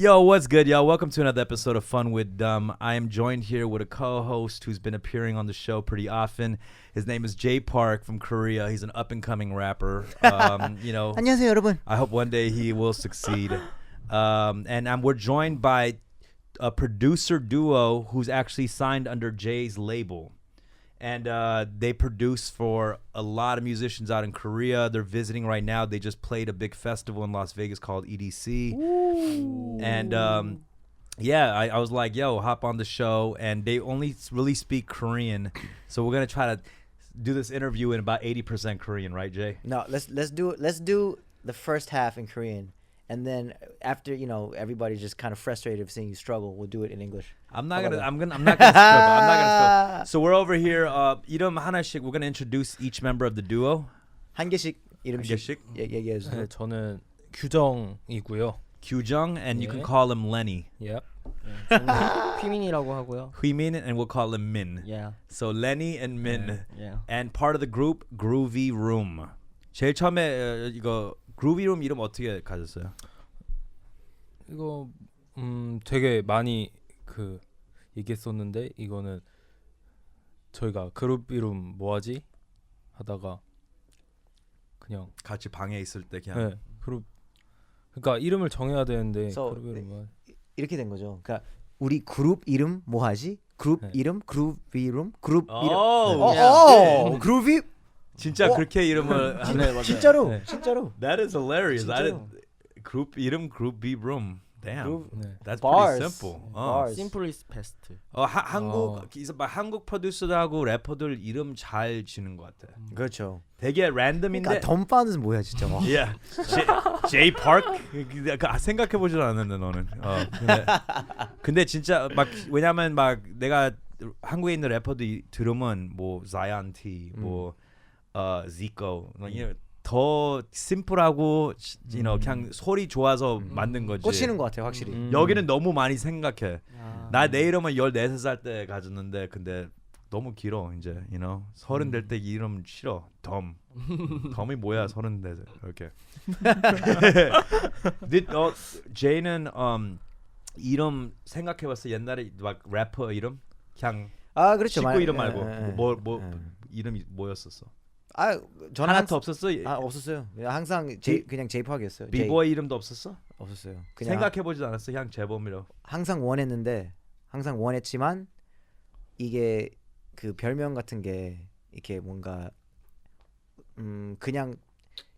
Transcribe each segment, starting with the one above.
Yo, what's good, y'all? Welcome to another episode of Fun with Dumb. I am joined here with a co-host who's been appearing on the show pretty often. His name is Jay Park from Korea. He's an up-and-coming rapper. 안녕하세요, 여러분. I hope one day he will succeed. We're joined by a producer duo who's actually signed under Jay's label. And they produce for a lot of musicians out in Korea. They're visiting right now. They just played a big festival in Las Vegas called EDC. Ooh. And I was like, yo, hop on the show. And they only really speak Korean. So we're going to try to do this interview in about 80% Korean, right, Jay? No, let's do the first half in Korean. And then after, everybody's just kind of frustrated of seeing you struggle, we'll do it in English. I'm not gonna struggle. So we're over here. 이름 하나씩. We're gonna introduce each member of the duo. 한 개씩 이름씩 얘기해 주세요. 네, 저는 규정이고요. 규정, and you can call him Lenny. Yep. 저는 휘민이라고 하고요. Hwimin, and we'll call him Min. Yeah. So Lenny and Min. Yeah. And part of the group Groovy Room. 제일 처음에 이거 Groovy Room 이름 어떻게 가졌어요? 이거 되게 많이 얘기했었는데 이거는 저희가 그루비룸 뭐하지 하다가 그냥 같이 방에 있을 때 그냥 그러니까 이름을 정해야 되는데 그루비룸 이렇게 된 거죠. 그러니까 우리 그룹 이름 뭐하지? 그룹 이름 그루비룸 그룹 이름. 그루비 진짜 그렇게 이름을 진짜로. That is hilarious. 그룹 이름 Groovy Room. Damn. That's pretty simple. Simple is best. 한국 프로듀서들하고 래퍼들 이름 잘 지는 것 같아. 그렇죠. 되게 랜덤인데. 덤파는 뭐야 진짜. Yeah. Jay Park. 생각해 보질 않았는데 너는. 근데 진짜 막 왜냐면 막 내가 한국에 있는 래퍼들 들으면 뭐 Zion T, 뭐 Zico, 더 심플하고 그냥 소리 좋아서 만든 거지. 꽂히는 것 같아요, 확실히. 여기는 너무 많이 생각해. 나 내 이름은 14살 때 가졌는데 근데 너무 길어 이제, 30 될 때 이름 싫어. 덤이 뭐야 30 대 이렇게. 제이는 이름 생각해봤어? 옛날에 막 래퍼 이름? 그냥 그렇죠. 식구 이름 말고 뭐 이름이 뭐였었어? 저는 하나도 없었어? 없었어요. 항상 그냥 제이팍이었어요. 비보이 이름도 없었어? 없었어요. 그냥 생각해보지 않았어? 그냥 재범이로. 항상 원했지만 이게 그 별명 같은 게 이렇게 뭔가 그냥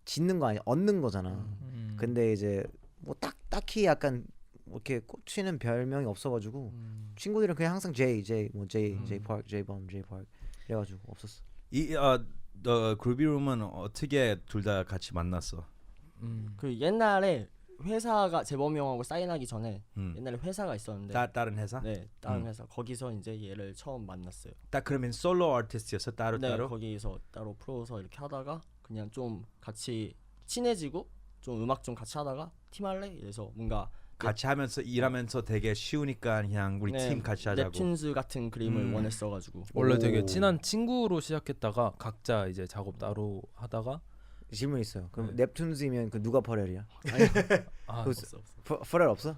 짓는 거 아니야, 얻는 거잖아. 근데 이제 뭐 딱히 약간 이렇게 꽂히는 별명이 없어가지고 친구들은 그냥 항상 제이 파크, 제이범, 제이 파크 이래가지고 없었어. 너 그루비룸은 어떻게 둘 다 같이 만났어? 그 옛날에 회사가 재범이 형하고 사인하기 전에 옛날에 회사가 있었는데 다른 회사? 네, 다른 회사. 거기서 이제 얘를 처음 만났어요. 딱 그러면 솔로 아티스트였어? 따로? 거기서 따로 프로서 이렇게 하다가 그냥 좀 같이 친해지고 좀 음악 좀 같이 하다가 팀 할래? 이래서 뭔가 같이 하면서 일하면서 되게 쉬우니까 그냥 우리 팀 같이 하자고. 넵튠즈 같은 그림을 원했어가지고 원래 되게 친한 친구로 시작했다가 각자 이제 작업 따로 하다가. 질문 있어요. 그럼 넵튠즈이면 그 누가 퍼렐이야? 없어. 퍼렐 없어?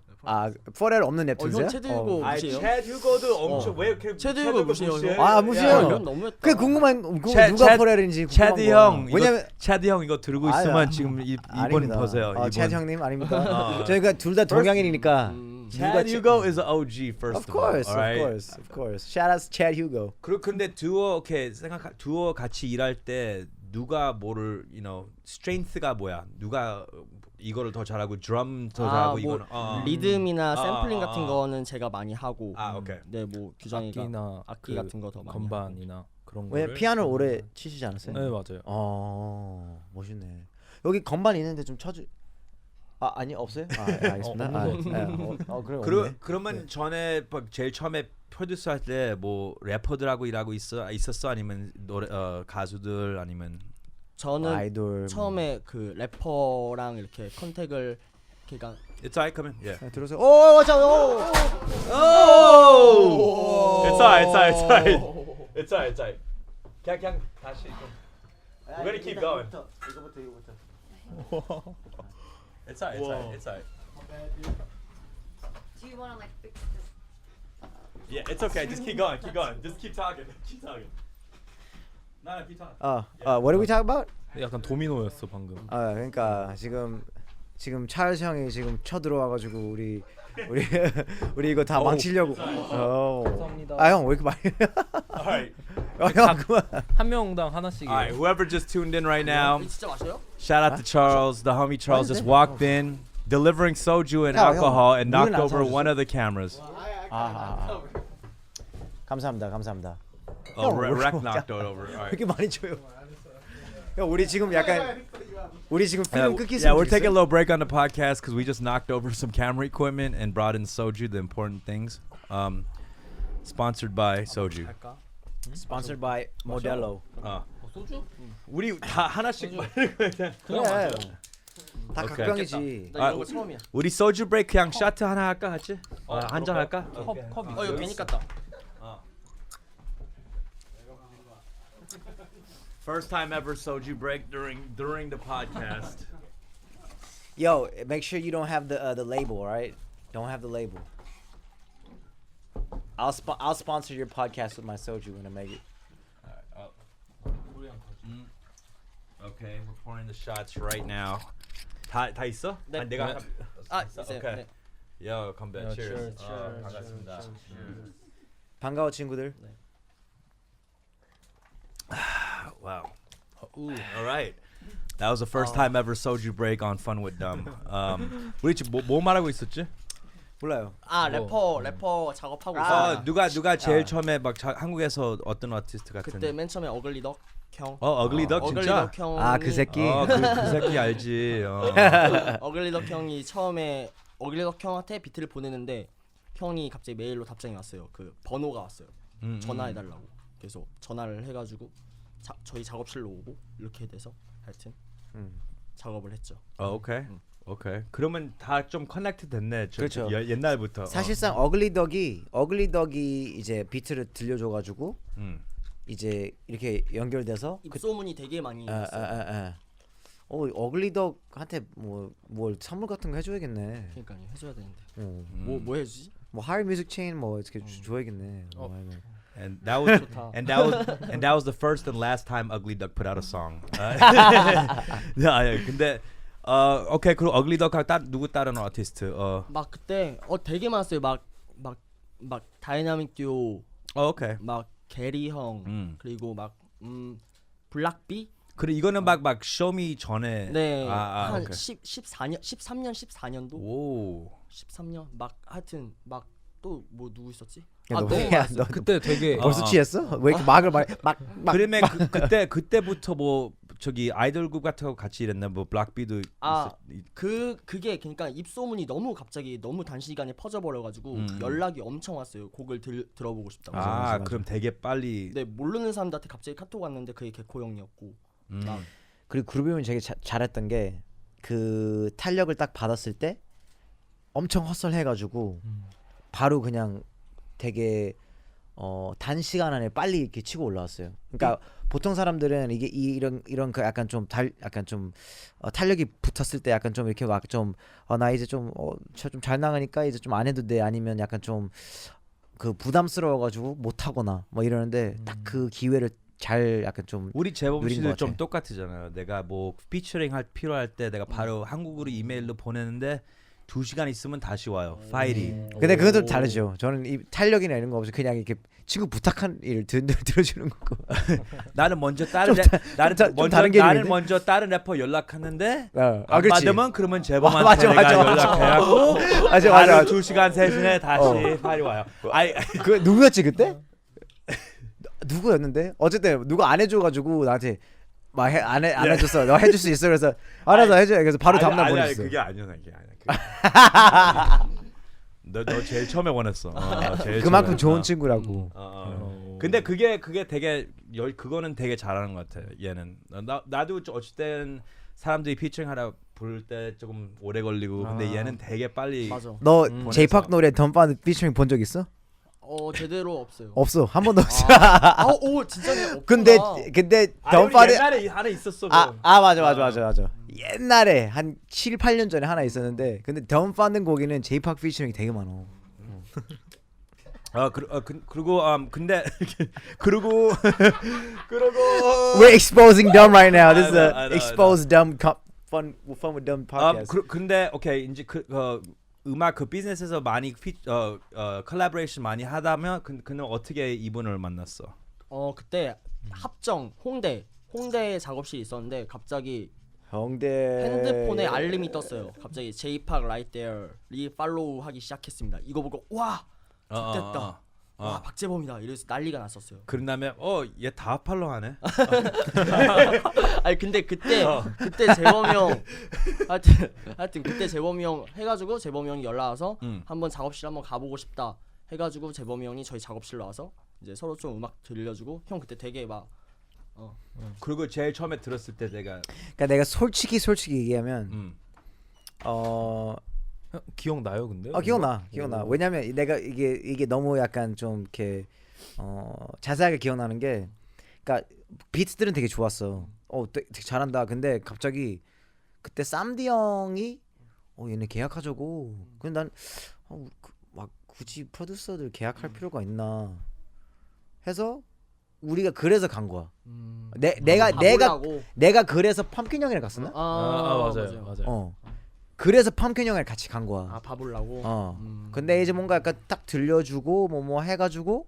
퍼렐 없는 넵튠즈야? 형 체드 휴고 무시해요? 체드 휴고도 엄청 왜 이렇게 체드 휴고 무시해요? 무시해요. 이건 너무했다. 그 궁금한 누가 퍼렐인지. 체드 형. 왜냐면 체드 형 이거 들고 있으면 지금 이분 보세요. 체드 형님 아닙니까? 저희가 둘 다 동양인이니까. Chad Hugo is an OG first of course. Shout out to Chad Hugo. 근데 두오 두오 같이 일할 때 누가 뭐를 strength가 뭐야? 누가 이거를 더 잘하고 드럼 더 잘하고 이거는 리듬이나 샘플링 같은 거는 제가 많이 하고. 오케이. 네, 뭐 규정이가 악기 같은 거 더 많이 건반이나 하고. 그런 거. 왜 피아노 오래 치시지 않았어요? 네, 맞아요. 멋있네. 여기 건반 있는데 좀 쳐주. 아니 없어요? 알겠습니다. 그러면 전에 제일 처음에 프로듀서 할 때 뭐 래퍼들하고 일하고 있었어? 아니면 노래 가수들 아니면 저는 아이돌 처음에 그 래퍼랑 이렇게 컨택을 그러니까 It's alright, come in. Yeah. 들어오세요. It's alright. 그냥 다시. We're gonna keep going. 이거부터. It's alright. Do you want to like fix this? Yeah, it's okay. Just keep going. Keep going. Just keep talking. Keep talking. No, keep talking. What are we talking about? 약간 도미노였어 방금. 그러니까 지금 찰스 형이 지금 쳐들어와가지고 우리 이거 다 망치려고. 감사합니다. 형 왜 이렇게 많이? All right. 형 그만. 한 명당 하나씩. All right. Whoever just tuned in right now, 이거 진짜 마셔요? shout out to Charles. The homie Charles just walked in, delivering soju and 형, alcohol, and knocked 물은 안 over 사주셨어? one of the cameras. 감사합니다. Oh, 형, 왜 Rec 이렇게 knocked it over. All 왜 right. 이렇게 많이 줘요? 형 우리 지금 약간 필름 끊기 Yeah, we're taking a little break on the podcast because we just knocked over some camera equipment and brought in soju, the important things. Sponsored by soju. 할까? Sponsored by Modelo. 소주? 우리 다 하나씩 마시는 거야. 그래. 다 오케이. 각병이지. 나 이런 거 처음이야. 우리 소주 브레이크 그냥 샷 하나 할까 같이? 한 잔 할까? 컵 이거 괜히 깠다. First time ever soju break during the podcast. Yo, make sure you don't have the label, all right? Don't have the label. I'll sponsor your podcast with my soju when I make it. Okay, we're pouring the shots right now. 다 있어? 네. 아, 내가 있어요. 오케이. 네. Yo, come back. Cheers. cheers, 반갑습니다. 반가워 친구들. Wow. All right. That was the first time ever soju break on Fun with Dumb. 우리 지금 뭐 말하고 있었지? 몰라요. 래퍼 작업하고 있어. 누가 제일 처음에 막 한국에서 어떤 아티스트 같은? 그때 맨 처음에 어글리덕 형. 어글리덕 진짜? 어글리덕 형. 그 새끼. 그 새끼 알지. 어글리덕 형이 처음에 어글리덕 형한테 비트를 보내는데 형이 갑자기 메일로 답장이 왔어요. 그 번호가 왔어요. 전화해달라고. 그래서 전화를 해가지고 저희 작업실로 오고 이렇게 돼서 하여튼 작업을 했죠. 오케이. 오케이. 그러면 다 좀 커넥트 됐네. 그렇죠. 옛날부터. 사실상 어글리덕이 이제 비트를 들려줘가지고 이제 이렇게 연결돼서 입소문이 되게 많이 있어요. 어글리덕한테 뭘 선물 같은 거 해줘야겠네. 그러니까 해줘야 되는데 뭐 해주지? 뭐 하이 뮤직 체인 뭐 이렇게 줘야겠네. And that was the first and last time Ugly Duck put out a song. 근데 오케이. 그리고 Ugly Duck 누구 다른 아티스트? 막 그때 되게 많았어요. 막 다이나믹 듀오. 오케이. 막 게리 형 그리고 막 블락비. 그래 이거는 막 쇼미 전에. 네. 한 오케이. 14년도. 오. 13년 막 하여튼 막 또 뭐 누구 있었지? 너 그때 되게 벌써 취했어? 왜 이렇게 막을 막 그러면 그때부터 뭐 저기 아이돌 그룹 같은 거 같이 일했나? 뭐 블락비도 그게 그러니까 입소문이 갑자기 너무 단시간에 퍼져버려가지고 연락이 엄청 왔어요. 곡을 들어보고 싶다고. 맞아. 그럼 되게 빨리. 네, 모르는 사람들한테 갑자기 카톡 왔는데 그게 개코 형이었고. 그리고 그루비룸이 되게 잘했던 게 그 탄력을 딱 받았을 때 엄청 헛설해가지고 바로 그냥 되게 단시간 안에 빨리 이렇게 치고 올라왔어요. 그러니까 보통 사람들은 이게 이런 그 약간 좀 탄력이 붙었을 때 약간 좀 이렇게 막 좀 나 이제 좀 잘 나가니까 이제 좀 안 해도 돼, 아니면 약간 좀 그 부담스러워가지고 못 하거나 뭐 이러는데 딱 그 기회를 잘 약간 좀 우리 제법 누린 씨들 것 좀 같아. 똑같으잖아요. 내가 뭐 피처링 필요할 때 내가 바로 한국으로 이메일로 보내는데 2시간 있으면 다시 와요. 파일이. 근데 그것도 다르죠. 저는 이 탄력이나 이런 거 없이 그냥 이렇게 친구 부탁한 일을 들어주는 거고. 나는 먼저 좀 다른 개념인데? 먼저 다른 래퍼 연락하는데 안 안 그렇지. 받으면 그러면 재범한테 맞아, 내가 맞아. 연락해갖고 맞아. 2시간 3시간에 다시 파일이 와요. 그 누구였지 그때? 누구였는데? 어쨌든 누가 안 해줘가지고 나한테 막 안 해줬어. 너 해줄 수 있어. 그래서 알아서 해줘. 그래서 바로 다음날 보냈어. 그게 아니야. 너 제일 처음에 원했어. 제일 그만큼 처음에. 좋은 친구라고. 근데 그게 되게 그거는 되게 잘하는 것 같아. 얘는 나도 어쨌든 사람들이 피처링하라 부를 때 조금 오래 걸리고 근데 얘는 되게 빨리. 맞아. 너 보냈어. 제이팍 노래 던파드 피처링 본 적 있어? 제대로 없어요. 없어. 한 번도 없어. 오 진짜네. 없구나. 근데 아, 우리 덤파드 옛날에 하나 있었어. 맞아. 옛날에 한 7, 8년 전에 하나 있었는데 근데 덤파드 곡에는 제이팍 피처링이 되게 많아. 그리고 근데 그리고 We're exposing dumb right now. This is I a know. expose dumb fun with dumb podcast. 근데 오케이 이제 음악 비즈니스에서 많이 콜라보레이션 많이 하다면 그는 어떻게 이분을 만났어? 그때 합정 홍대 작업실이 있었는데 갑자기 홍대 핸드폰에 알림이 떴어요. 갑자기 J-Park Right There 리팔로우 하기 시작했습니다. 이거 보고 와 됐다. 와 박재범이다. 이래서 난리가 났었어요. 그런 다음에 얘 다 팔로 하네. 아니 근데 그때 재범이 형 하여튼 그때 재범이 형 해가지고 재범이 형이 연락 와서 한번 작업실 한번 가보고 싶다 해가지고 재범이 형이 저희 작업실로 와서 이제 서로 좀 음악 들려주고 형 그때 되게 막 그리고 제일 처음에 들었을 때 그러니까 내가 솔직히 얘기하면 기억나요 근데? 기억나. 왜냐면 내가 이게 너무 약간 좀 이렇게 자세하게 기억나는 게, 그러니까 비트들은 되게 좋았어. 되게 잘한다. 근데 갑자기 그때 쌈디 형이 얘네 계약하자고. 근데 난 막 굳이 프로듀서들 계약할 필요가 있나 해서 우리가 그래서 간 거야. 내가 그래서 펌킨 형이랑 갔었나? 맞아요. 그래서 펌킨 형이랑 같이 간 거야. 봐보려고. 근데 이제 뭔가 약간 딱 들려주고 뭐 해가지고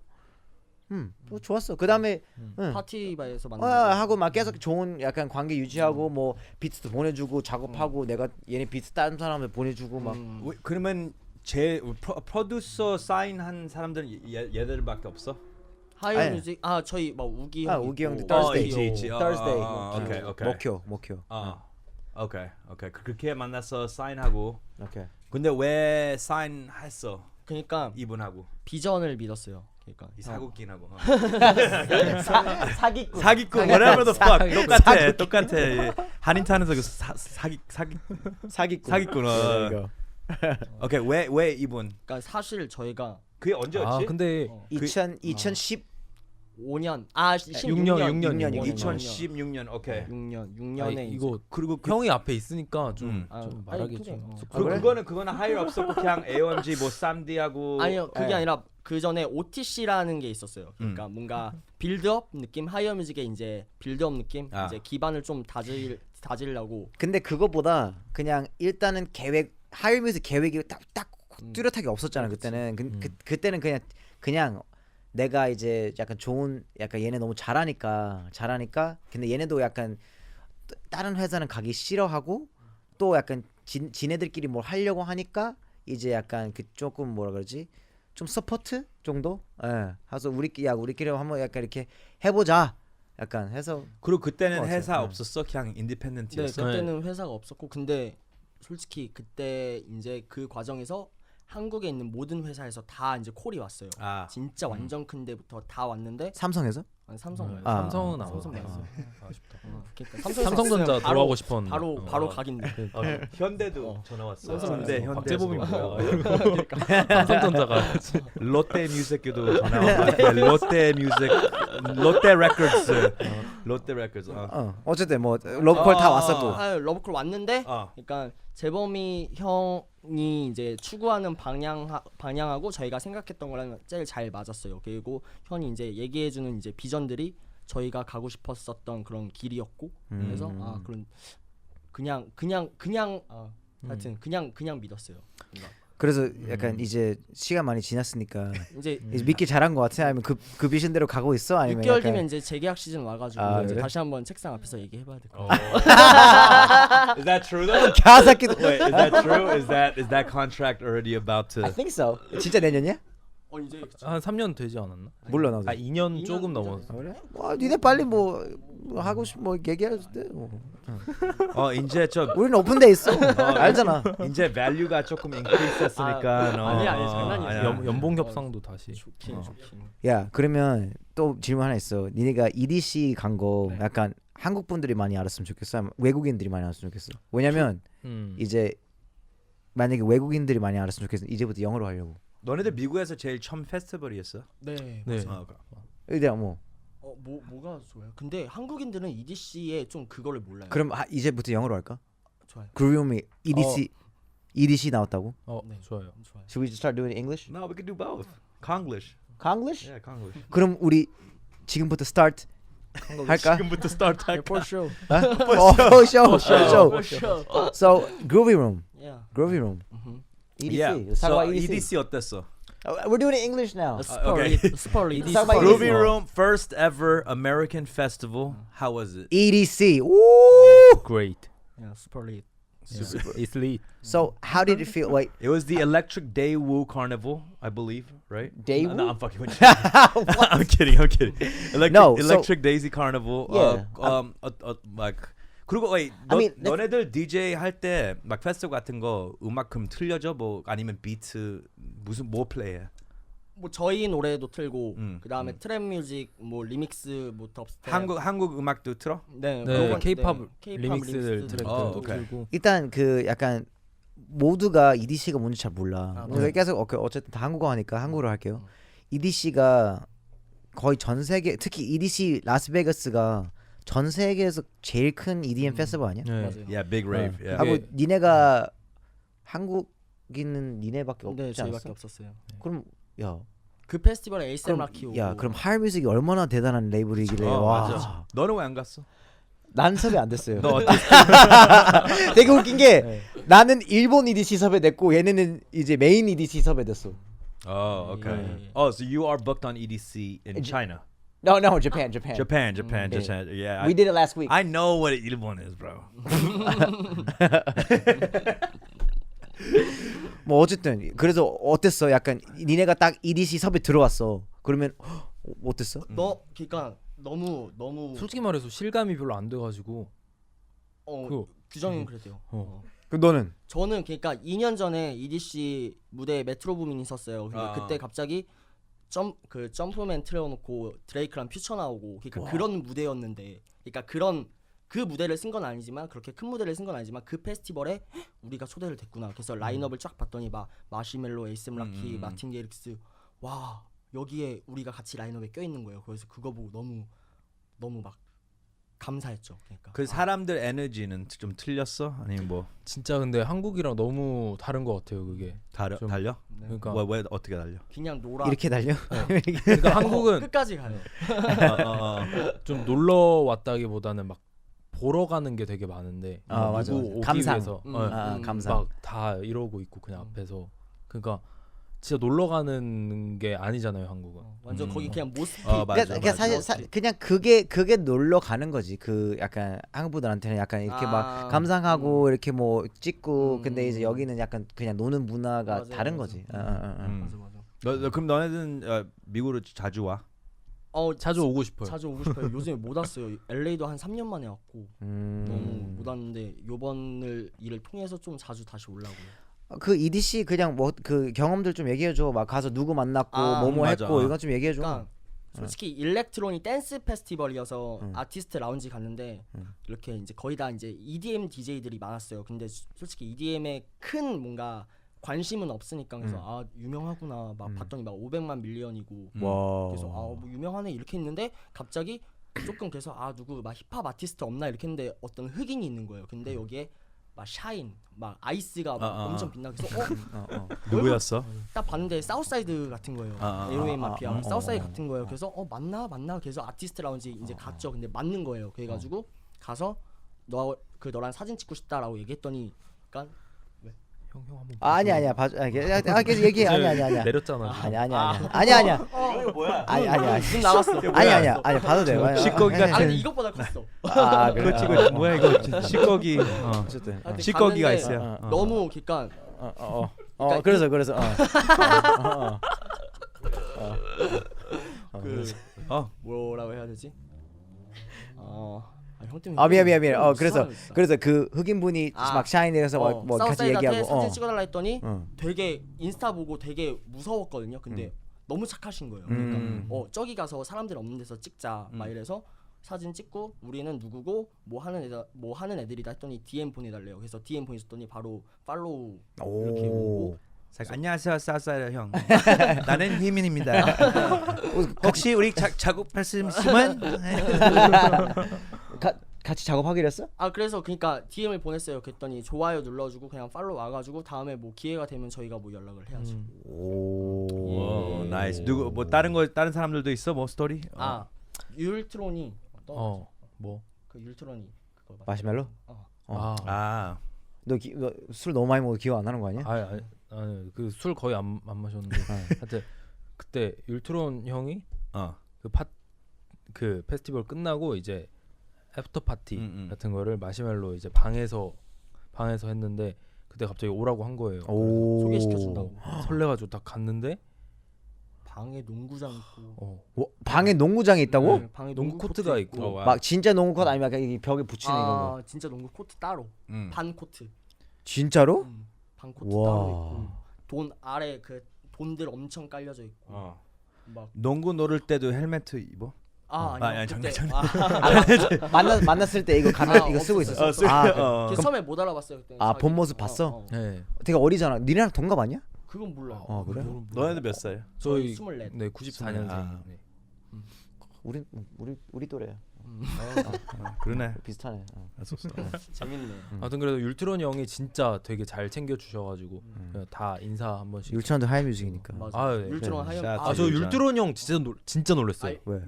뭐 좋았어. 그 다음에 파티바에서 하고 막 계속 좋은 약간 관계 유지하고 뭐 비트도 보내주고 작업하고 내가 얘네 비트 다른 사람한테 보내주고 막. 그러면 제 프로듀서 사인한 사람들은 얘들밖에 없어? 하이뮤직 저희 뭐 우기 형 우기 형도 Thursday. Thursday. 오케이. 목표. 오케이. 그렇게 만나서 사인하고. 오케이. 근데 왜 사인했어? 그러니까 이분하고 비전을 믿었어요. 그러니까 이 사국긴하고. 사기꾼. whatever the fuck. 똑같아. 한인타운에서 사기꾼. 오케이. 왜 이분? 그러니까 사실 저희가 그게 언제였지? 근데 2010 5년 6년 2016년. 오케이. 6년에 이거 그리고 형이 앞에 있으니까 좀 말하기 그래. 좀 그거는 하이어 없었고 그냥 AOMG 뭐 쌈디하고. 아니요 그게 아니라 그 전에 OTC라는 게 있었어요. 그러니까 뭔가 빌드업 느낌, 하이어뮤직의 이제 빌드업 느낌, 이제 기반을 좀 다지려고. 근데 그거보다 그냥 일단은 하이뮤직 계획이 딱 뚜렷하게 없었잖아. 그때는 그때는 그냥 내가 이제 약간 좋은 약간 얘네 너무 잘하니까 근데 얘네도 약간 다른 회사는 가기 싫어하고 또 약간 지네들끼리 뭘 하려고 하니까 이제 약간 그 조금 뭐라 그러지 좀 서포트 정도 해서 우리끼리 한번 약간 이렇게 해보자 약간 해서. 그리고 그때는 회사 없었어? 그냥 인디펜던트였어? 네, 그때는 회사가 없었고 근데 솔직히 그때 이제 그 과정에서 한국에 있는 모든 회사에서 다 이제 콜이 왔어요. 진짜 완전 큰 데부터 다 왔는데. 삼성에서? 아니 삼성. 삼성은 삼성 말았어. 아쉽다. 그러니까 삼성전자 들어가고 싶었는데. 바로 각인데. 현대도 전화 왔어. 현대. 박재범이 뭐야? 삼성전자가 롯데 뮤직도 전화 왔어. 롯데 레코드. 어쨌든 뭐 러브콜 다 왔었고. 러브콜 왔는데. 그러니까 재범이 형이 이제 추구하는 방향하고 저희가 생각했던 거랑 제일 잘 맞았어요. 그리고 형이 이제 얘기해주는 이제 비전들이 저희가 가고 싶었었던 그런 길이었고, 그래서 그런 하여튼 그냥 믿었어요. 그래서 약간 이제 시간 많이 지났으니까 이제 믿기 잘한 것 같아. 아니면 그 비전대로 가고 있어? 아니면 6개월 약간... 뒤면 이제 재계약 시즌 와가지고 이제 그래? 다시 한번 책상 앞에서 얘기해봐야 될 것 같아. Is that true though? 가사키도. Wait, is that true? Is that contract already about to? I think so. 진짜 내년이야? 이제 한 3년 되지 않았나? 몰라 나도. 2년 조금 넘었어. 그래? 와, 니네 빨리 뭐 하고 싶 뭐 얘기할 때. 이제 좀 우리는 오픈돼 있어. 알잖아. 이제 밸류가 조금 인크리스했으니까. 아니야 장난이야. 연봉 협상도 다시. 좋긴. 야, 그러면 또 질문 하나 있어. 니네가 EDC 간 거 약간 한국 분들이 많이 알았으면 좋겠어? 아니면 외국인들이 많이 알았으면 좋겠어? 왜냐면 이제 만약에 외국인들이 많이 알았으면 좋겠어. 이제부터 영어로 하려고. 너네들 미국에서 제일 처음 페스티벌이었어? 네. 네. 아, 의대야 뭐. 뭐가 좋아요? 근데 한국인들은 EDC에 좀 그거를 몰라요. 그럼 이제부터 영어로 할까? 좋아요. 그루비룸이 EDC 나왔다고? 네. 좋아요. 좋아요. Should we just start doing English? No, we could do both. Konglish. Konglish? Yeah, Konglish. 그럼 우리 지금부터 start 할까? 지금부터 start 할까? For sure. For sure. For sure. So Groovy Room. Yeah. Groovy Room. EDC. Yeah. Let's talk So about EDC. EDC 어땠어? We're doing it English now. okay. Spurly. Talk about Groovy EDC. Room first ever American festival. How was it? EDC. Woo! Great. Yeah, Spurly. It's lit. So how did it feel? Wait, It was the Electric Daewoo Carnival, I believe, right? Daewoo? No, I'm fucking with you. I'm kidding. Electric Daisy Carnival. Yeah. Like 그리고 wait, 너네들 DJ 할 때 막 페스티벌 같은 거 음악금 틀려져 뭐 아니면 비트 무슨 뭐 플레이해? 뭐 저희 노래도 틀고 그다음에 트랩 뮤직 뭐 리믹스 뭐 덥스텝 한국 음악도 틀어? 네, 네, 그건- K-pop K-pop 리믹스들 리믹스도 트랙도 오케이. 틀고. 일단 그 약간 모두가 EDC가 뭔지 잘 몰라. 네. 그래서 계속 어쨌든 다 한국어 하니까 한국어로 할게요. EDC가 거의 전 세계 특히 EDC 라스베가스가 전 세계에서 제일 큰 EDM 페스티벌 아니야? 네. 맞아요. Yeah, big rave. Yeah. 하고 니네가 한국인은 니네밖에 없지 네, 않았어? 저희밖에 없었어요. 그럼 야, 그 페스티벌에 에이셈 그럼 라키 오고 야, 그럼 하이뮤직이 얼마나 대단한 레이블이길래 와. 맞아. 너는 왜 안 갔어? 난 섭외 안 됐어요. 너 어땠어? 되게 웃긴 게 나는 일본 EDC 섭외됐고 얘네는 이제 메인 EDC 섭외됐어. Oh, okay. Yeah. Oh, so you are booked on EDC in China. No, Japan. Japan. Yeah. Yeah. We did it last week. I know what 일본 is, bro. 뭐 어쨌든 그래서 어땠어? 약간 니네가 딱 EDC 섭외 들어왔어. 그러면 어땠어? 너 그러니까 너무 솔직히 말해서 실감이 별로 안 돼가지고. 규정이는 그랬대요. 그 너는? 저는 그러니까 2년 전에 EDC 무대에 메트로부민이 있었어요. 그러니까 그때 갑자기 점프맨 틀어놓고 드레이크랑 퓨처 나오고 그러니까 그런 무대였는데 그러니까 그 무대를 쓴 건 아니지만 그렇게 큰 무대를 쓴 건 아니지만 그 페스티벌에 우리가 초대를 됐구나. 그래서 라인업을 쫙 봤더니 막 마시멜로, 에이셈 라키, 마틴 게릭스 와 여기에 우리가 같이 라인업에 껴 있는 거예요. 그래서 그거 보고 너무 막 감사했죠. 그러니까 그 사람들 에너지는 좀 틀렸어? 아니면 뭐 진짜 근데 한국이랑 너무 다른 것 같아요 그게. 좀- 달려? 네. 그러니까 왜 어떻게 달려? 그냥 놀아 이렇게 달려? 그러니까 한국은 끝까지 가요. 좀 놀러 왔다기보다는 막 보러 가는 게 되게 많은데 아, 뭐 맞아, 누구 맞아. 오기 감상. 위해서 감상. 막 다 이러고 있고 그냥 앞에서 그러니까 진짜 놀러 가는 게 아니잖아요 한국은. 완전 거기 그냥 모습 맞아. 그러니까 사실 그냥 그게 놀러 가는 거지. 그 약간 한국분들한테는 약간 이렇게 막 감상하고 이렇게 뭐 찍고 근데 이제 여기는 약간 그냥 노는 문화가 맞아, 다른 맞아. 거지. 맞아. 그럼 너네는 미국으로 자주 와? 자주 오고 싶어요. 자주 오고 싶어요. 요즘에 못 왔어요. LA도 한 3년 만에 왔고 너무 못 왔는데 요번 일을 통해서 좀 자주 다시 오려고요. 그 EDC 그냥 뭐 그 경험들 좀 얘기해 줘. 막 가서 누구 만났고 뭐뭐 맞아. 했고 이건 좀 얘기해 줘. 그러니까 솔직히 일렉트로닉 댄스 페스티벌이어서 아티스트 라운지 갔는데 이렇게 이제 거의 다 이제 EDM DJ들이 많았어요. 근데 솔직히 EDM에 큰 뭔가 관심은 없으니까 그래서 아 유명하구나 막 봤더니 막 500만 밀리언이고 와. 그래서 아 뭐 유명하네 이렇게 했는데 갑자기 조금 그래서 아 누구 막 힙합 아티스트 없나 이렇게 했는데 어떤 흑인이 있는 거예요. 근데 여기에 막 샤인, 막 아이스가 막 엄청 빛나고 그래서 누구였어? 딱 봤는데 사우스사이드 같은 거예요. LA 마피아 사우스사이드 같은 거예요. 그래서 맞나 그래서 아티스트 라운지 이제 갔죠. 근데 맞는 거예요. 그래가지고 가서 너랑 사진 찍고 싶다라고 얘기했더니 그러니까 형 한번. 아니야. 계속 얘기해. 아니야. 내렸잖아. 아니야. 이거 뭐야? 아니야. 지금 나왔어. 아니야. 봐도 돼. 시꺼기 같은- 아니 이것보다 컸어. 그래. 그거 뭐야 이거 시꺼기. 어쨌든. 하여튼 시꺼기가 갔는데 있어요. 너무 그러니까 그래서 뭐라고 해야 되지? 형 때문에 미안. 그래서 그 흑인 분이 막 샤인해서 뭐 같이 사우스사이드한테 얘기하고 사진 찍어달라 했더니 되게 인스타 보고 되게 무서웠거든요. 근데 너무 착하신 거예요. 그러니까 저기 가서 사람들 없는 데서 찍자 막 이래서 사진 찍고 우리는 누구고 뭐 하는 애들이다 했더니 DM 보내달래요. 그래서 DM 보냈더니 바로 팔로우 이렇게 오고 안녕하세요, 싸싸 형. 나는 휘민입니다. 혹시 우리 작업할 수 있으면 같이 작업하기로 했어? 아 그래서 그러니까 DM을 보냈어요. 그랬더니 좋아요 눌러주고 그냥 팔로우 와가지고 다음에 뭐 기회가 되면 저희가 뭐 연락을 해야죠. 오, 나이스. 누구 뭐 다른 사람들도 있어? 뭐 스토리? 아 율트론이 뭐? 그 율트론이 그거 맞죠? 마시멜로? 아, 너 술 너무 많이 먹어 기억 안 나는 거 아니야? 아니 그 술 거의 안 마셨는데 하여튼 그때 율트론 형이 그 페스티벌 끝나고 이제 애프터 파티 같은 거를 마시멜로 이제 방에서 했는데 그때 갑자기 오라고 한 거예요. 소개시켜준다고. 설레가지고 딱 갔는데 방에 농구장 있고. 방에 농구장이 있다고? 네, 방에 농구 코트가 있고. 막 진짜 농구 코트 아니면 약간 벽에 붙이는 이런 거? 진짜 농구 코트 따로. 반 코트. 진짜로? 반 코트 따로 있고. 돈 아래 그 돈들 엄청 깔려져 있고. 막 농구 노를 때도 헬멧 입어? 아니요. 장난. 만났을 때 이거 이거 쓰고 있었어. 그 처음에 못 알아봤어요 그때. 본 모습 봤어? 네. 되게 어리잖아. 니네랑 동갑 아니야? 그건 몰라. 그래? 너네들 몇 살? 저희 24. 네 94년생. 네. 우리 또래야. 그러네. 비슷하네. 재밌네. 아무튼 그래도 율트론 형이 진짜 되게 잘 챙겨 주셔가지고 다 인사 한 번씩. 율트론도 하이뮤직이니까. 맞아. 네. 율트론 하여. 저 율트론 형 진짜 놀랐어요. 왜?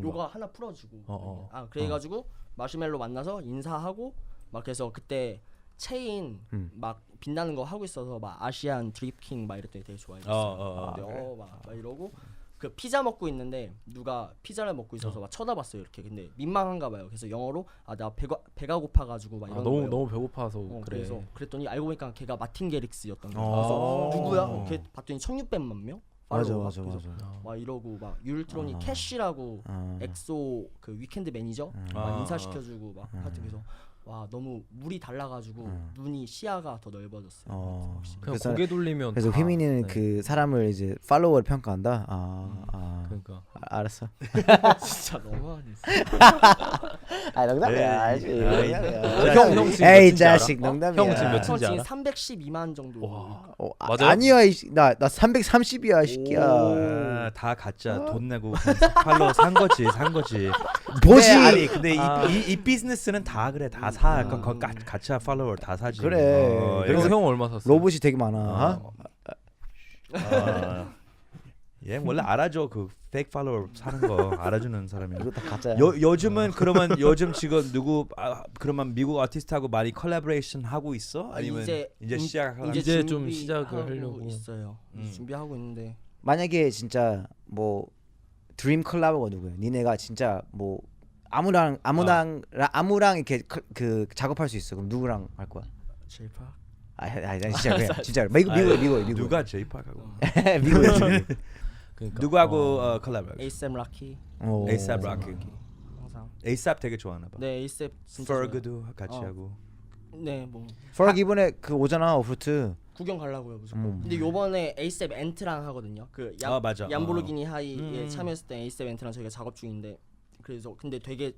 요가 하나 풀어주고. 그래가지고 마시멜로 만나서 인사하고 막 그래서 그때 체인 막 빛나는 거 하고 있어서 막 아시안 드립킹 막 이럴 때 되게 좋아했어요. 막 이러고. 그 피자 먹고 있는데 누가 피자를 먹고 있어서 막 쳐다봤어요 이렇게. 근데 민망한가 봐요. 그래서 영어로 나 배가 고파가지고 막 이런 거예요. 너무 배고파서 그래. 그래서 그랬더니 알고 보니까 걔가 마틴 게릭스였던 거예요. 그래서 누구야? 걔 봤더니 1600만 명? 맞아. 막 이러고 막 율트론이 캐시라고 엑소 그 위켄드 매니저 막 인사시켜주고 막 하여튼 그래서 와 너무 물이 달라가지고 눈이 시야가 더 넓어졌어요. 그냥 고개 돌리면. 그래서 휘민이는 그 사람을 이제 팔로워를 평가한다. 그러니까. 알았어. 진짜 너무하네. 농담이야. 알지. 형 지금 에이 몇인지 알아? 자식 농담이야. 형 지금 몇인지 지금 알아? 312만 정도. 맞아요? 아니야 나 330이야 시끼야. 다 가짜. 돈 내고 팔로 산 거지. 뭐지? 아니 근데 이 비즈니스는 다 그래. 다 사. 가짜 팔로워 다 사지. 그래. 그래서 형 얼마 샀어? 로봇이 되게 많아. 얘 원래 알아줘. 그 페이크 팔로워 사는 거 알아주는 사람이. 이거 다 가짜야. 요즘은 그러면 요즘 지금 누구 그러면 미국 아티스트하고 많이 콜라보레이션 하고 있어? 아니면 이제 시작하고 이제 좀 시작을 하려고 있어요. 준비하고 있는데 만약에 진짜 뭐 드림 콜라보가 누구야? 니네가 진짜 뭐 아무랑 이렇게 그 작업할 수 있어. 그럼 누구랑 할 거야? 제이팝? 아니 진짜 그냥 진짜로 미국 누가 제이팝하고 미국 그러니까. 누구하고 콜라보? 에이셉 라키. 에이셉 라키. 항상. 에이셉 되게 좋아하나 봐. 네 에이셉 진짜. 퍼그도 같이 하고. 네 뭐. 퍼그 이번에 그 오잖아 오프트. 구경 가려고요 무조건. 근데 요번에 에이셉 엔트랑 하거든요. 그 맞아. 얌보르기니 하이에 참여했을 때 에이셉 엔트랑 저희가 작업 중인데 그래서 근데 되게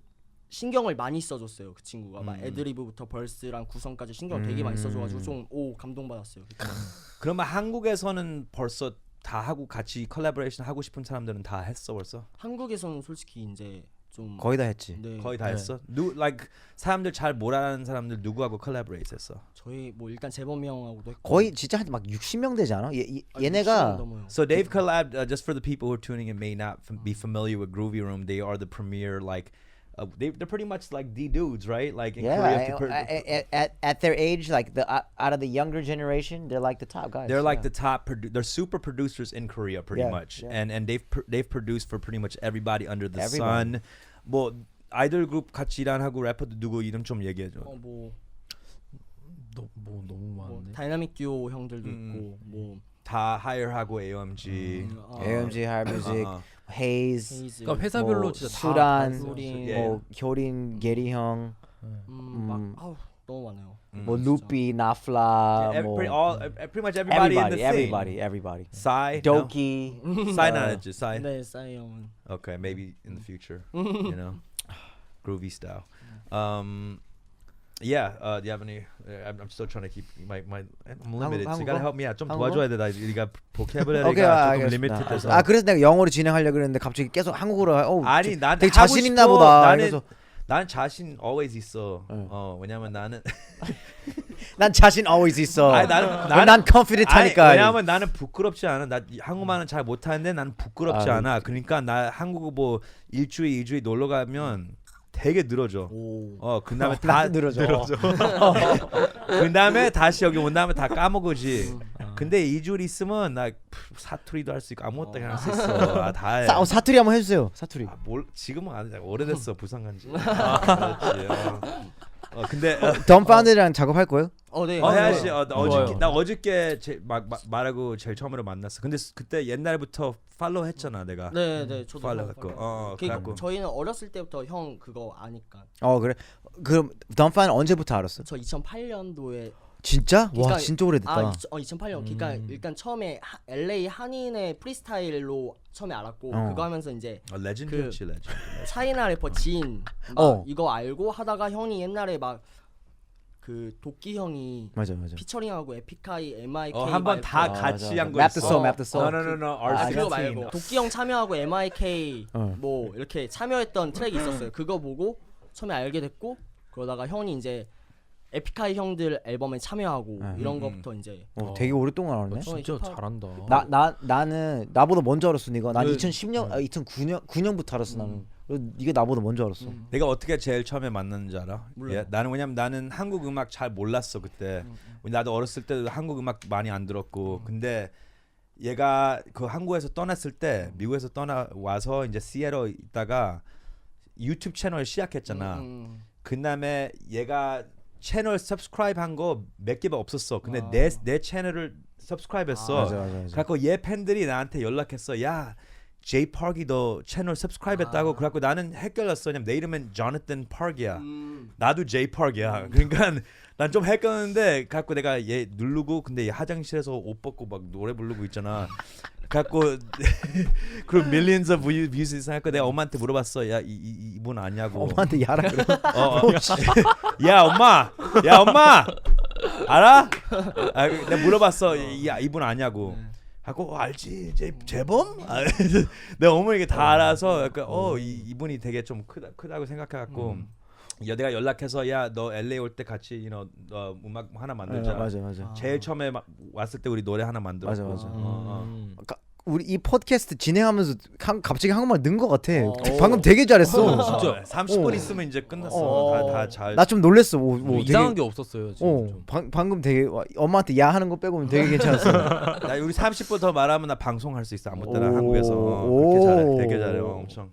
신경을 많이 써줬어요 그 친구가. 막 애드리브부터 벌스랑 구성까지 신경을 되게 많이 써줘가지고 좀 감동받았어요. 그러면 한국에서는 벌써 다 하고 같이 콜라보레이션 하고 싶은 사람들은 다 했어 벌써? 한국에서는 솔직히 이제 좀 거의 다 했지. 네. 거의 다 했어? 사람들 잘 모르는 사람들 누구하고 콜라보레이트 했어? 저희 뭐 일단 재범이 형하고도 했고 거의 진짜 한 막 60명 되지 않아? 얘네가 60명 넘어요. So they've collabed. Just for the people who are tuning in may not be familiar with Groovy Room, they are the premier they're pretty much like the dudes, right? Like in Korea, at their age, like out of the younger generation, they're like the top guys. they're like the top. They're super producers in Korea, pretty much, and they've produced for pretty much everybody under the sun. 뭐 아이돌 그룹 같이 일하고 래퍼도 누구 이름 좀 얘기해줘. 뭐 너무 많은데. 다이나믹 듀오 형들도 있고 뭐 다 하이어하고 AOMG, 하이뮤직, 헤이즈. 그러니까 회사별로 진짜 수란, 소린, 뭐 효린, 게리 형, 막 너무 많아요. 뭐 루피, 나플라, 뭐 pretty much everybody in the scene. everybody. Psy, 도끼. Psy 나왔지, Psy. 네, 싸이 형은. Okay, maybe in the future, you know, groovy style. Yeah. Do you have any? I'm still trying to keep my. I'm limited. So you gotta 한국어? help me out. 좀 한국어? 도와줘야 돼. 나 네가 오케이, vocabulary가 조금 알겠습니다. limited돼서. 아 그래서 내가 영어로 진행하려고 그랬는데 갑자기 계속 한국어로 아니 난 되게 자신 있나 보다. 그래서 난 자신 always 있어. 응. 왜냐면 나는 난 자신 always 있어. 아니, 난 confident 하니까. 왜냐면 나는 부끄럽지 않아. 나 한국말은 잘 못하는데 나는 부끄럽지 아, 않아. 그러니까 나 한국 뭐 일주일 2주일 놀러 가면 되게 늘어져. 그다음에 다 늘어져. 그다음에 다시 여기 온 다음에 다 까먹어지. 근데 2주일 있으면 나 사투리도 할 수 있고 아무것도 그냥 할 수 있어. 다 해. 사투리 한번 해주세요. 사투리. 지금은 안 해. 오래됐어 부산 간지. 그렇지. 근데 덤파운드랑 작업할 거예요? 네. 해야지. 좋아요. 나 어저께 말하고 제일 처음으로 만났어. 근데 그때 옛날부터 팔로우 했잖아 내가. 네, 저도 팔로우 형 했고. 팔로우. 그래갖고. 저희는 어렸을 때부터 형 그거 아니까. 그래. 그럼 덤파운 언제부터 알았어? 저 2008년도에 진짜? 그러니까- 와 진짜 오래됐다. 2008년. 그러니까 일단 처음에 LA 한인의 프리스타일로 처음에 알았고 그거 하면서 이제 레전드였지 레전드. 차이나 래퍼 진 이거 알고 하다가 형이 옛날에 막 그 도끼 형이 맞아. 피처링하고 에픽하이 MIK 한번 다 같이 한 거 Map the 있어. Soul, Map the Soul. No. 그거 R16. 말고 도끼 형 참여하고 MIK 뭐 이렇게 참여했던 트랙이 있었어요. 그거 보고 처음에 알게 됐고 그러다가 형이 이제 에픽하이 형들 앨범에 참여하고 이런 거부터 이제 되게 오랫동안 알았네. 진짜 잘한다. 나는 나보다 먼저 알았어. 네가 난 네. 2010년 2009년부터 알았어 나는. 네가 나보다 먼저 알았어. 내가 어떻게 제일 처음에 만났는지 알아? 몰라요. 예, 나는 왜냐면 나는 한국 음악 잘 몰랐어 그때. 나도 어렸을 때도 한국 음악 많이 안 들었고. 근데 얘가 그 한국에서 떠났을 때 미국에서 떠나 와서 이제 시애틀 있다가 유튜브 채널 시작했잖아. 그다음에 얘가 채널 subscribe 한 거 몇 개가 없었어. 근데 내 채널을 subscribe 했어. 맞아. 그래갖고 얘 팬들이 나한테 연락했어. 야, 제이 파크이 너 채널 subscribe 했다고. 그래갖고 나는 헷갈렸어. 왜냐면 내 이름은 조나탄 파크이야. 나도 제이 파크이야. 그러니까 난 좀 헷갈렸는데 갖고 내가 얘 누르고 근데 얘 화장실에서 옷 벗고 막 노래 부르고 있잖아. 갖고 그리고 millions of views 있으니까 내가 엄마한테 물어봤어. 야, 이분 아냐고. 엄마한테 야라 그래. 야 엄마 알아? 내가 물어봤어. 야 이분 아냐고. 하고 알지 재범? 내가 어머니가 다 알아서 약간 이분이 되게 좀 크다고 생각해갖고 내가 연락해서 야 너 LA 올 때 같이 음악 하나 만들자. 맞아. 제일 처음에 왔을 때 우리 노래 하나 만들었고. 맞아. 우리 이 팟캐스트 진행하면서 갑자기 한국말 는 것 같아. 방금 되게 잘했어. 진짜 30분 있으면 이제 끝났어. 다 잘. 나 좀 놀랬어. 뭐 이상한 게 없었어요. 지금 좀. 방금 되게 엄마한테 야 하는 거 빼고는 되게 괜찮았어. 나 우리 30분 더 말하면 나 방송할 수 있어 아무 때나 한국에서. 그렇게 잘해. 되게 잘해. 엄청.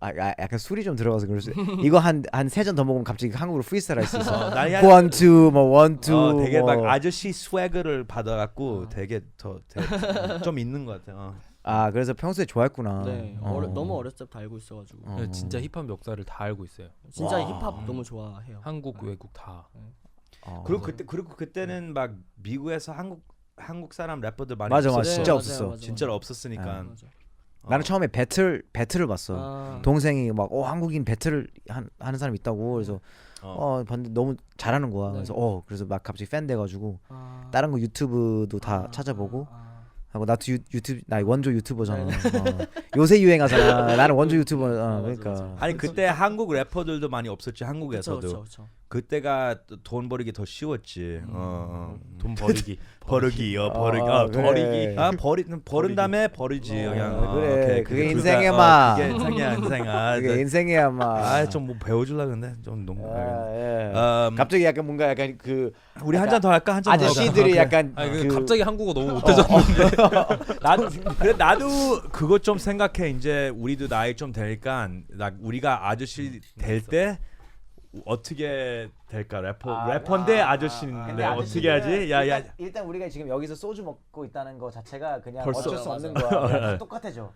약간 술이 좀 들어가서 그럴 수. 이거 한 세 잔 더 먹으면 갑자기 한국어로 프리스타일 할 수 있어. 원 투 뭐 원 투. 되게 막 아저씨 스웨그를 받아갖고 되게 좀 있는 것 같아. 그래서 평소에 좋아했구나. 네. 너무 어렸을 때부터 알고 있어가지고 네, 진짜 힙합 역사를 다 알고 있어요. 진짜 힙합 너무 좋아해요. 한국 외국 다. 그리고 그때는 막 미국에서 한국 사람 래퍼들 많이 맞아. 없었어. 진짜 맞아요, 없었어. 맞아요. 진짜로 없었으니까. 맞아. 나는 처음에 배틀을 봤어. 동생이 막 한국인 배틀을 하는 사람 있다고 그래서 봤는데 너무 잘하는 거야. 그래서 그래서 막 갑자기 팬 돼가지고 다른 거 유튜브도 다 찾아보고 하고 나도 유튜브 나 원조 유튜버잖아. 요새 유행하잖아. 나는 원조 유튜버. 그러니까. 아니 그때 한국 래퍼들도 많이 없었지 한국에서도. 그쵸. 그때가 돈 벌기 더 쉬웠지. 돈 버리기. 버리기. 버린 다음에 버리지. 그냥. 그래. 오케이. 그게 인생의 맛. 그게 인생이야 인생. 그게 인생이야 막. 좀 뭐 배워주려 근데 좀 너무. 갑자기 약간 뭔가 약간 그 우리 한 잔 더 할까? 한 잔 더. 아저씨들이 약간 갑자기 한국어 너무 못해졌는데. 나도 그거 좀 생각해. 이제 우리도 나이 좀 되니까 우리가 아저씨 될 때 어떻게 될까? 래퍼인데 아저씨인데 어떻게 하지? 야. 일단 우리가 지금 여기서 소주 먹고 있다는 거 자체가 그냥 벌써. 어쩔 수 없는 거야. 똑같아져.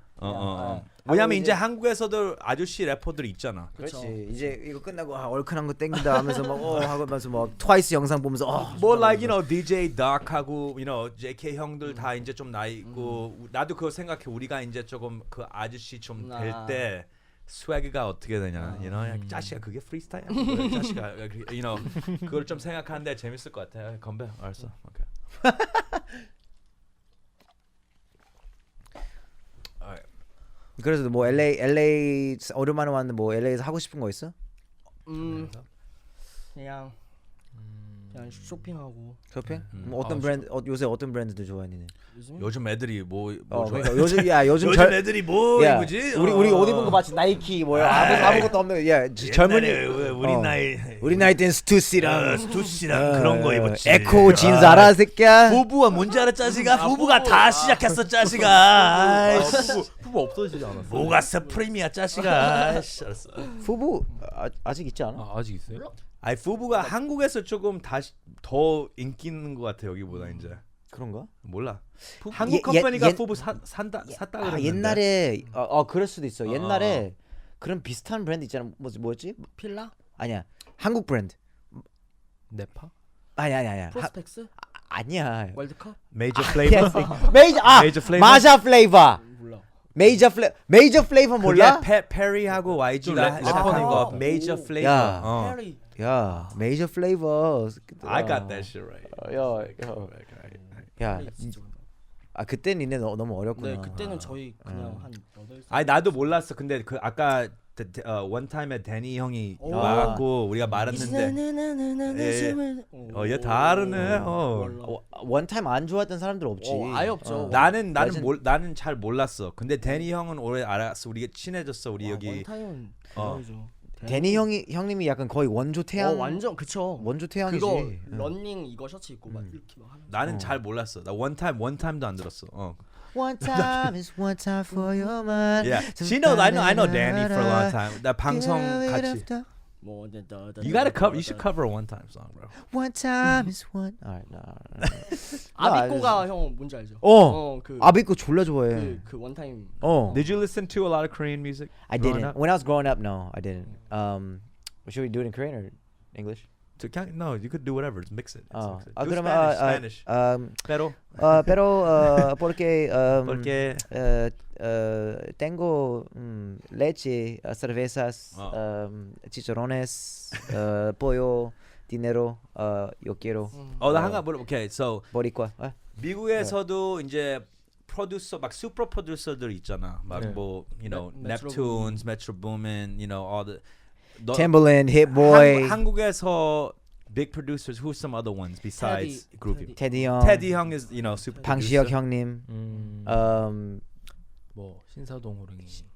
왜냐면 이제 한국에서도 아저씨 래퍼들이 있잖아. 그렇지. 이제 이거 끝나고 얼큰한 거 땡긴다 하면서 막 하면서 막 트와이스 영상 보면서 뭐 like DJ Dark하고 JK 형들 다 이제 좀 나이 있고 나도 그거 생각해. 우리가 이제 조금 그 아저씨 좀 될 때 스웨그가 어떻게 되냐, you know, 짜시가 그게 프리스타일이야. 뭐야, 짜시가, you know, 그걸 좀 생각하는데 재밌을 것 같아. 건배, 알았어. 오케이. 그래서 뭐 LA 오랜만에 왔는데 뭐 LA에서 하고 싶은 거 있어? 그냥 쇼핑하고 쇼핑? 뭐 어떤 브랜드 요새 어떤 브랜드들 좋아해 니네? 요즘 애들이 뭐 그러니까 요즘 요즘 요즘 애들이 뭐 야, 이거지? 우리 옷 입은 거 마치 나이키 뭐야 아무것도 없는 야 젊은이 우리 나이 땐 스투시랑 스투시랑 그런 거 입었지. 에코 진스 알아 새끼야? 부부가 뭔지 알아 짜시가? 부부가 다 시작했어 짜시가. 후보 없어지지 않았어? 뭐가 스프림이야 짜시가. 알았어. 후보 아직 있지 않아? 아직 있어요? 아니 부부가 한국에서 조금 다시 더 인기 있는 것 같아 여기보다 이제. 그런가? 몰라. 한국 컴퍼니가 부부 샀다 그랬는데. 옛날에 그럴 수도 있어. 옛날에 그런 비슷한 브랜드 있잖아. 뭐였지? 필라? 아니야. 한국 브랜드. 네파? 아니야. 프로스펙스? 아니야. 월드컵? 메이저 플레이버. 메이저 플레이버. 마샤 플레이버. 몰라. 메이저 플레이버 몰라? 그게 페리하고 YG가 래퍼인 거. 메이저 플레이버. 야. 페리. 야, 메이저 플레이버. I got that shit right. 야. 그때 니네 너무 어렸구나. 네, 그때는 저희 그냥 한 8살. 아니 나도 몰랐어. 근데 그 아까 원타임에 데니 형이 와갖고 우리가 말했는데 얘 다르네. 원타임 안 좋아했던 사람들 없지. 아예 없죠. 나는 잘 몰랐어. 근데 데니 형은 오래 알았어. 우리가 친해졌어. 우리 여기 원타임은 대박이죠. 데니 형님이 약간 거의 원조 태양. 완전 그쵸. 원조 태양이지. 그거 런닝 이거 셔츠 입고 막 이렇게 막 하는. 나는 잘 몰랐어. 나 원타임도 안 들었어. One time is one time for your mind. Yeah, she knows. I know Danny for a long time. 나 방송 같이. You should cover a one time song, bro. One time is one. Alright, no. 아비꼬가 형 뭔지 알죠? 그 아비꼬 졸라 좋아해. 그 원타임. Did you listen to a lot of Korean music? I didn't. When I was growing up, no, I didn't. Should we do it in Korean or English? No, you could do whatever. Just mix it. Do 그러면 Spanish. Pero porque tengo leche, cervezas, chicharrones, pollo, dinero, yo quiero. 나 한가 물어. Okay, so boricua. 미국에서도 이제 프로듀서 막 슈퍼 프로듀서들 있잖아. 막 뭐 you know Neptunes, Metro Boomin, you know all the Timbaland, Hit Boy. 한국에서 big producers. Who's some other ones besides Groovy? Teddy 형. Teddy 형 is super. 방시혁 형님. 뭐 신사동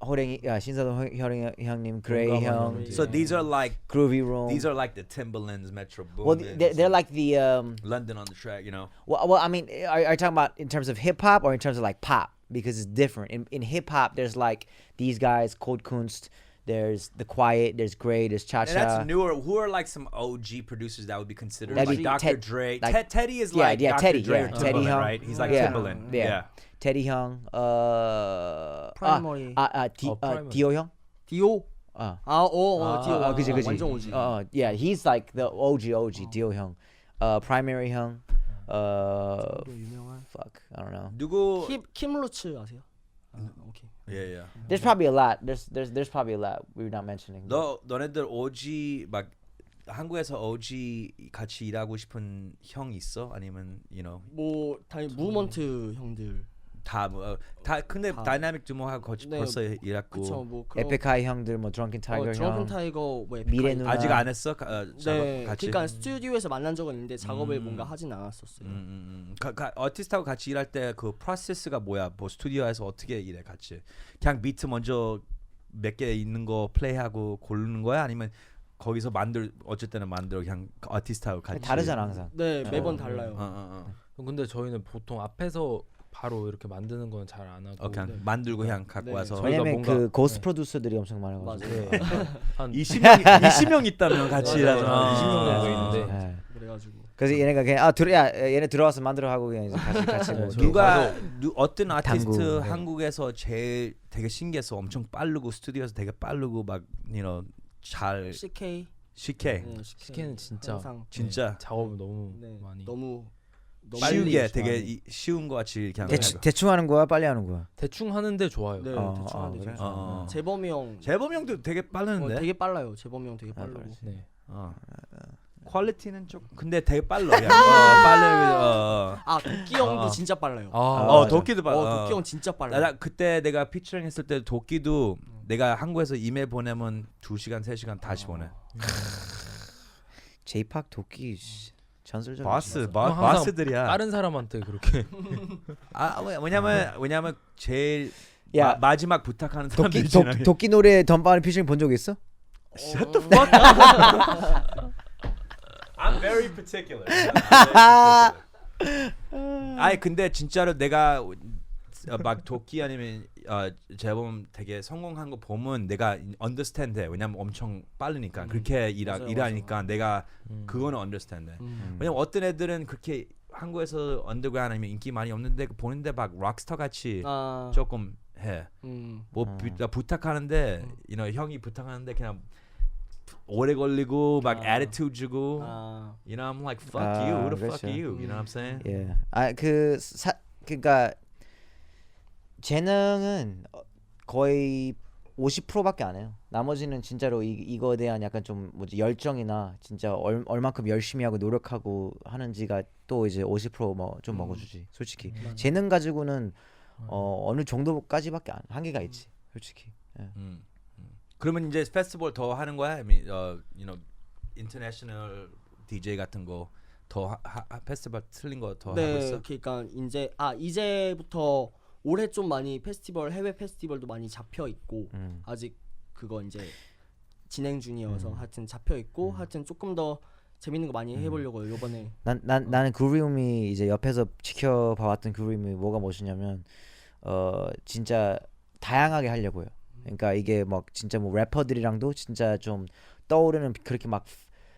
호랭이. 신사동 형님, Gray 형. So these are like Groovy Room. These are like the Timbalands, Metro Boomin. Well, they're like the London on the track, you know. Well, I mean, are you talking about in terms of hip hop or in terms of like pop? Because it's different. In hip hop, there's like these guys, Cold Kunst. There's The Quiet, there's Gray, there's Cha Cha. And that's newer. Who are like some OG producers that would be considered That'd like be Dr. Dre? like- Teddy is like Dr. Teddy, Dre or yeah. Teddy Timbaland, Young. right? He's like Yeah. Timbaland. Yeah. Teddy 형, 프라이머리. 디오 형. 디오. 디오. 그지. 완전 오지. Yeah, he's like the OG 디오 형. Primary 형. 유명한. Fuck, I don't know. 누구? 킴루츠 아세요? 오케이. Yeah. There's probably a lot. There's probably a lot we're not mentioning. 너네들 OG 막 한국에서 OG 같이 일하고 싶은 형 있어? 아니면 you know 뭐 당연히 무브먼트 형들. 다 근데 다이나믹 듀오하고 벌써 일했고. 그쵸 뭐 에픽하이 형들 뭐 드렁큰 타이거 형. 드렁큰 타이거 뭐 미래 누나. 아직 안 했어? 네. 같이. 그러니까 스튜디오에서 만난 적은 있는데 작업을 뭔가 하진 않았었어요. 아티스트하고 같이 일할 때 그 프로세스가 뭐야? 뭐 스튜디오에서 어떻게 일해 같이? 그냥 비트 먼저 몇 개 있는 거 플레이하고 고르는 거야? 아니면 거기서 어쨌든 만들어 그냥 아티스트하고 같이. 다르잖아 항상. 네 매번 달라요. 근데 저희는 보통 앞에서 바로 이렇게 만드는 건 잘 안 하고 그냥 만들고 그냥 갖고 와서. 왜냐면 그 고스트 프로듀서들이 엄청 많아가지고. 한 20명 있다면 같이 일하죠. 20명 정도 있는데. 그래가지고. 그래서 얘네가 그냥 얘네 들어와서 만들어 하고 그냥 이제 같이 뭐. 어떤 아티스트 한국에서 제일 되게 신기해서 엄청 빠르고 스튜디오에서 되게 빠르고 막 you know 잘 CK. CK. CK는 진짜 항상 진짜 작업을 너무 네, 많이. 너무 쉬우게 되게 쉬운 거 같이 그냥 대충 하는 거야, 빨리 하는 거야? 대충 하는데 좋아요. 네, 대충 하는데 그래? 좋아요. 재범이 형 재범이 형도 되게 빠르는데. 되게 빨라요. 재범이 형 되게 빠르고. 네. 퀄리티는 좀 근데 되게 빨라. 빨라. 아 도끼 형도 진짜 빨라요. 도끼도 빨라. 도끼 형 진짜 빨라요. 나 그때 내가 피처링 했을 때 도끼도 내가 한국에서 이메일 보내면 2시간 3시간 다시 보내. J-pop 도끼 전설적이지. 바스들이야. 다른 사람한테 그렇게. 왜냐면 제일 야, 마지막 부탁하는 사람들 도끼 노래 덤바는 피처링 본 적 있어? Shut the fuck up. I'm very particular. 아니 근데 진짜로 내가 막 도끼 아니면 재범 되게 성공한 거 보면 내가 understand 해. 왜냐면 엄청 빠르니까 그렇게 일하니까 내가 그거는 understand 해. 왜냐면 어떤 애들은 그렇게 한국에서 언더그라운드 아니면 인기 많이 없는데 보는데 막 락스타 같이 조금 해. 뭐 부탁하는데 형이 부탁하는데 그냥 오래 걸리고 막 attitude 주고 you know I'm like fuck you who the fuck you you know what I'm saying? Yeah. 그러니까 재능은 거의 50%밖에 안 해요. 나머지는 진짜로 이거에 대한 약간 좀 뭐지 열정이나 진짜 얼만큼 열심히 하고 노력하고 하는지가 또 이제 50% 뭐 좀 먹어주지. 솔직히 재능 가지고는 어느 정도까지밖에 한계가 있지. 솔직히. 그러면 이제 페스티벌 더 하는 거야? I mean, international DJ 같은 거 더 페스티벌 틀린 거 더 하고 있어? 그러니까 이제부터 올해 좀 많이 해외 페스티벌도 많이 잡혀 있고 아직 그거 이제 진행 중이어서 하여튼 잡혀 있고 하여튼 조금 더 재밌는 거 많이 해보려고요 이번에. 나는 그루비룸이 이제 옆에서 지켜봐왔던 그루비룸이 뭐가 멋있냐면 진짜 다양하게 하려고요. 그러니까 이게 막 진짜 뭐 래퍼들이랑도 진짜 좀 떠오르는 그렇게 막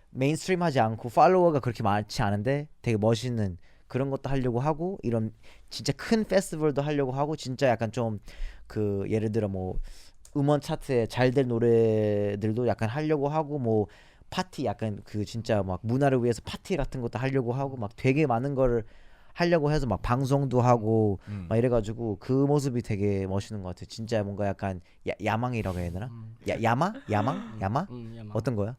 메인스트림하지 않고 팔로워가 그렇게 많지 않은데 되게 멋있는 그런 것도 하려고 하고 이런 진짜 큰 페스티벌도 하려고 하고 진짜 약간 좀 그 예를 들어 뭐 음원 차트에 잘 될 노래들도 약간 하려고 하고 뭐 파티 약간 그 진짜 막 문화를 위해서 파티 같은 것도 하려고 하고 막 되게 많은 거를 하려고 해서 막 방송도 하고 막 이래가지고 그 모습이 되게 멋있는 것 같아. 진짜 뭔가 약간 야망이라고 해야 되나? 야망? 어떤 거야?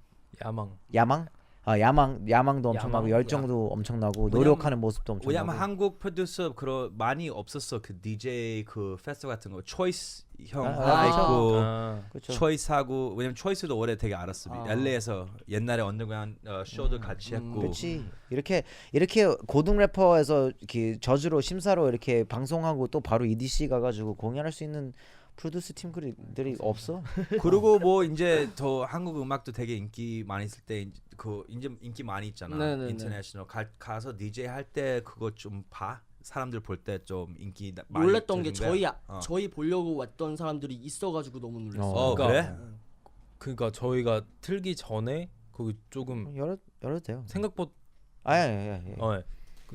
야망? 야망도 엄청나고 열정도 엄청나고 노력하는 모습도 엄청나고. 왜냐면 한국 프로듀서 많이 없었어. 그 DJ 그 페스티벌 같은 거 초이스 형 하나 있고 초이스 하고 왜냐면 초이스도 오래 되게 알았어. LA에서 옛날에 언더그라운드 쇼도 같이 했고. 그렇지. 이렇게 고등 래퍼에서 이렇게 저주로 심사로 이렇게 방송하고 또 바로 EDC 가가지고 공연할 수 있는 프로듀스 팀들이 없어. 그리고 뭐 이제 더 한국 음악도 되게 인기 많이 있을 때 그 이제 인기 많이 있잖아. 인터내셔널 가서 DJ 할 때 그거 좀 봐. 사람들 볼 때 좀 인기 많이 놀랬던 게 저희 보려고 왔던 사람들이 있어가지고 너무 놀랐어요. 그러니까 저희가 틀기 전에 거기 조금 열어도 돼요. 생각보다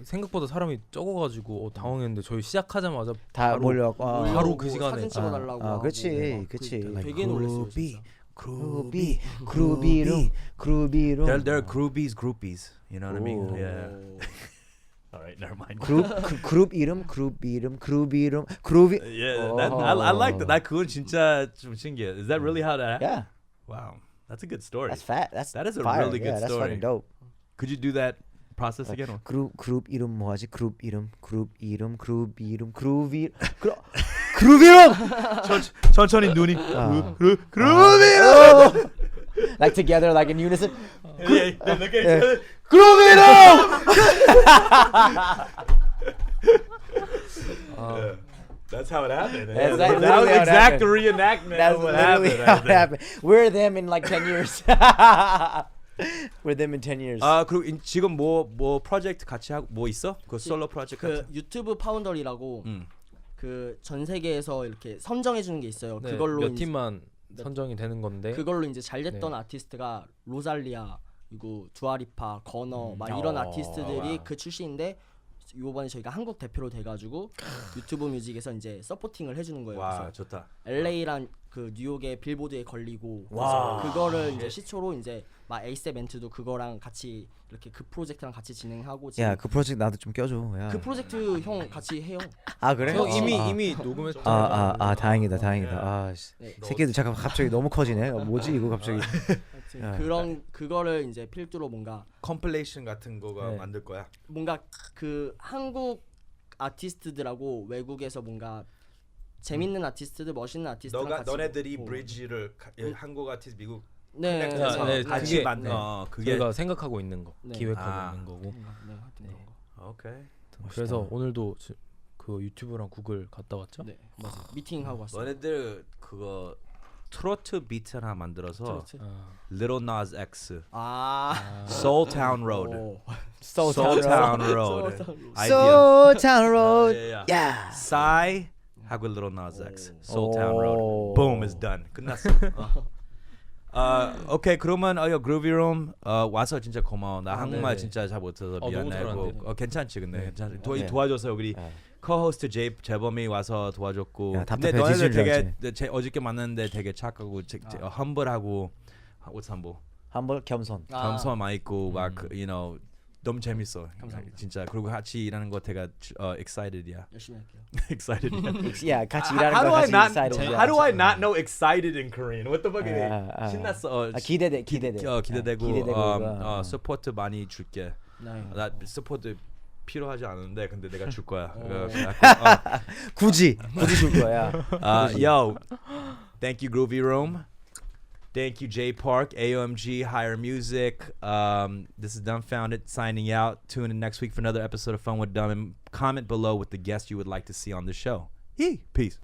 생각보다 사람이 적어가지고 당황했는데 저희 시작하자마자 다 몰려 바로 그 시간에 사진 찍어달라고. 그렇지. 되게 놀랐어요. Groovy Room. They're groupies. You know what I mean? Yeah. All right, never mind. 그룹 이름. Yeah, I like that. 나 그건 진짜 좀 신기해. Is that really how that happened? Yeah. Wow, that's a good story. That is a fire. really good that's story. fucking dope. Could you do that process again? 그룹 이름 뭐하지? 그룹 이름. 그루비룸. 천천히 눈이 그루비룸. Like together, like in unison. 그루비룸. That's how it happened. That That was literally how it exact happened. reenactment That's of what literally happened. how right it there. happened. We're them in like 10 years. We're them in 10 years. 그리고 지금 뭐 프로젝트 같이 하고 뭐 있어? 그 솔로 프로젝트 그 같은. 유튜브 파운더리라고 그 전 세계에서 이렇게 선정해 주는 게 있어요. 네, 그걸로 몇 팀만 선정이 되는 건데 그걸로 이제 잘 됐던 아티스트가 로잘리아 그리고 두아리파, 건어 막 이런 아티스트들이 그 출신인데 요번에 저희가 한국 대표로 돼가지고 유튜브 뮤직에서 이제 서포팅을 해주는 거예요. 와 그래서 좋다. LA랑 그 뉴욕의 빌보드에 걸리고 와. 그래서 그거를 이제 시초로 이제 막 에이셉 멘트도 그거랑 같이 이렇게 그 프로젝트랑 같이 진행하고 지금 야, 그 프로젝트 나도 좀 껴줘. 야. 그 프로젝트 형 같이 해요. 아 그래? 형 이미 아. 이미 녹음했잖아요. 다행이다. 아, 씨. 네. 새끼들 잠깐 갑자기 너무 커지네. 뭐지 이거 갑자기? 하여튼 야. 그런 그거를 이제 필두로 뭔가 컴플레이션 같은 거가 네. 만들 거야. 뭔가 그 한국 아티스트들하고 외국에서 뭔가 재밌는 아티스트들, 멋있는 아티스트랑 같이 너네들이 먹고. 브리지를 한국 아티스트 미국 네, 커넥트해서 네, 같이 그게- 만 네. 그게 저희가 생각하고 있는 거, 네. 기획하고 아. 있는 거고. 네, 하여튼 그런 거. 오케이. 그래서 오늘도 그 유튜브랑 구글 갔다 왔죠? 네, 맞아. 미팅 하고 왔어요. 너네들 그거 트로트 비트 하나 만들어서 트로트. 아, Little Nas X 아, Soul Town Road. 오. Soul Soul Town Town Road. Soul Town Road. 아이디어. Soul Town Road. 야. 야. Psy 하고 Little Nas X Soul Town 오. Road. Boom is done. 끝났어. 오케이 그러면 Groovy Room 와서 진짜 고마워. 나 한국말 네네. 진짜 잘 못해서 너무 미안하고 잘하는데. 괜찮지 근데 괜찮. 네. 도와줘서 우리 네. co-host 재범이 와서 도와줬고. 야, 근데 답답해 너네들 뒤질 줄 되게 어저께 만났는데 되게 착하고 humble하고 옷산보 한번 겸손. 겸손 많이 있고 막 you know 너무 재밌어. 감사합니다. 진짜 그리고 같이 일하는 거 되게 excited이야. 열심히 할게요. excited이야. 야, 같이 일하는 How 거 do I 같이 not? excited. How do I not know excited in Korean? What the fuck is 아, it? 아. 신났어. 기대돼. 기대되고 기대되고 서포트 많이 줄게. 네. 나 서포트 필요하지 않은데 근데 내가 줄 거야. 굳이 줄 거야. Yo, thank you Groovy Room. Thank you J Park, AOMG, Higher Music. This is Dumbfounded signing out. Tune in next week for another episode of Fun with Dumb and comment below with the guest you would like to see on the show. Peace.